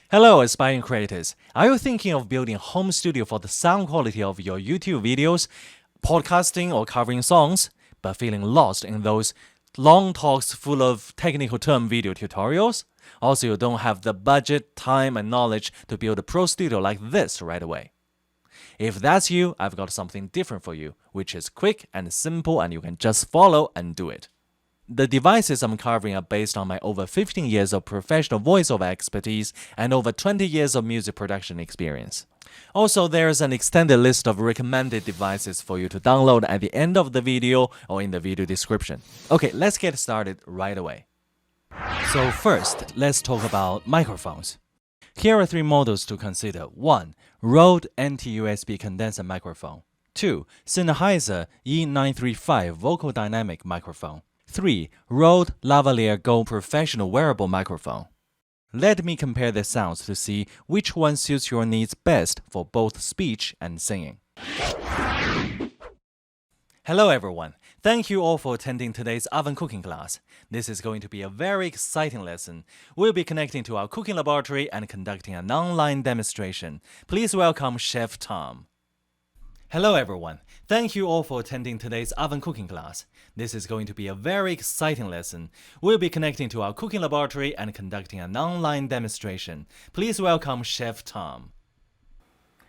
Hello, aspiring creators. Are you thinking of building a home studio for the sound quality of your YouTube videos, podcasting, or covering songs, but feeling lost in those long talks full of technical term video tutorials? Also, you don't have the budget, time, and knowledge to build a pro studio like this right away. If that's you, I've got something different for you, which is quick and simple, and you can just follow and do it. The devices I'm covering are based on my over 15 years of professional voiceover expertise and over 20 years of music production experience. Also, there's an extended list of recommended devices for you to download at the end of the video or in the video description. Okay, let's get started right away. So first, let's talk about microphones. Here are three models to consider. 1. Rode NT-USB condenser microphone. 2. Sennheiser E935 vocal dynamic microphone. 3. Rode Lavalier Go professional wearable microphone. Let me compare the sounds to see which one suits your needs best for both speech and singing. Hello everyone. Thank you all for attending today's oven cooking class. This is going to be a very exciting lesson. We'll be connecting to our cooking laboratory and conducting an online demonstration. Please welcome Chef Tom. Hello everyone. Thank you all for attending today's oven cooking class. This is going to be a very exciting lesson. We'll be connecting to our cooking laboratory and conducting an online demonstration. Please welcome Chef Tom.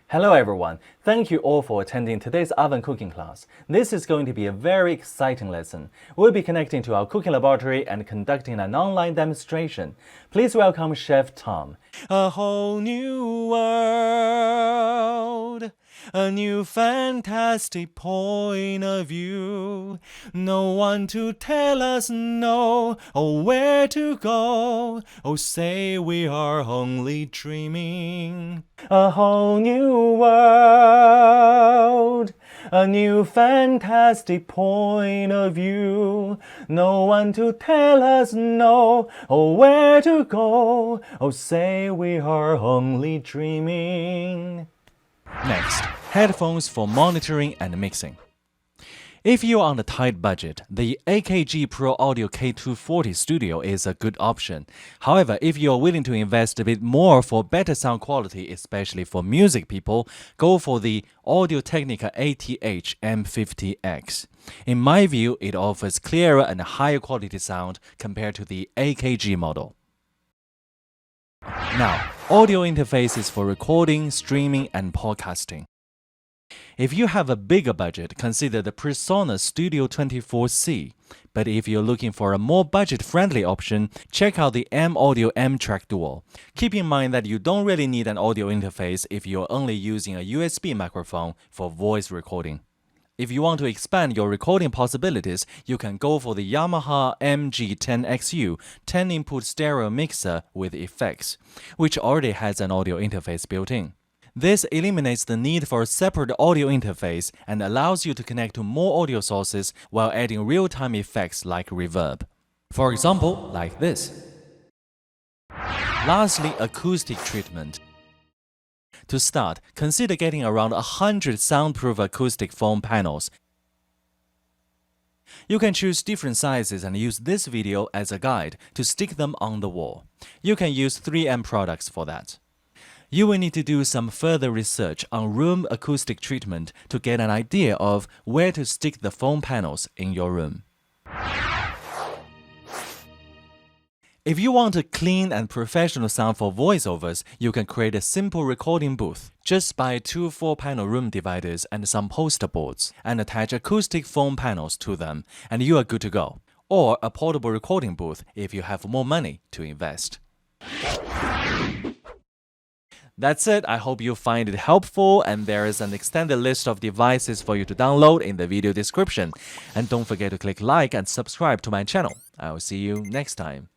Hello everyone. Thank you all for attending today's oven cooking class. This is going to be a very exciting lesson. We'll be connecting to our cooking laboratory and conducting an online demonstration. Please welcome Chef Tom. A whole new world. A new fantastic point of view. No one to tell us no or where to go. Oh, say we are only dreaming. A whole new world. A new fantastic point of view. No one to tell us no or where to go. Oh, say we are only dreaming. Next, headphones for monitoring and mixing. If you're on a tight budget, the AKG Pro Audio K240 Studio is a good option. However, if you're willing to invest a bit more for better sound quality, especially for music people, go for the Audio-Technica ATH M50X. In my view, it offers clearer and higher quality sound compared to the AKG model. Now, audio interfaces for recording, streaming, and podcasting. If you have a bigger budget, consider the PreSonus Studio 24C. But if you're looking for a more budget-friendly option, check out the M-Audio M-Track Dual. Keep in mind that you don't really need an audio interface if you're only using a USB microphone for voice recording. If you want to expand your recording possibilities, you can go for the Yamaha MG10XU 10-input stereo mixer with effects, which already has an audio interface built in. This eliminates the need for a separate audio interface and allows you to connect to more audio sources while adding real-time effects like reverb. For example, like this. Lastly, acoustic treatment. To start, consider getting around 100 soundproof acoustic foam panels. You can choose different sizes and use this video as a guide to stick them on the wall. You can use 3M products for that. You will need to do some further research on room acoustic treatment to get an idea of where to stick the foam panels in your room. If you want a clean and professional sound for voiceovers, you can create a simple recording booth. Just buy 2 4-panel room dividers and some poster boards, and attach acoustic foam panels to them, and you are good to go. Or a portable recording booth if you have more money to invest. That's it. I hope you find it helpful, and there is an extended list of devices for you to download in the video description. And don't forget to click like and subscribe to my channel. I'll see you next time.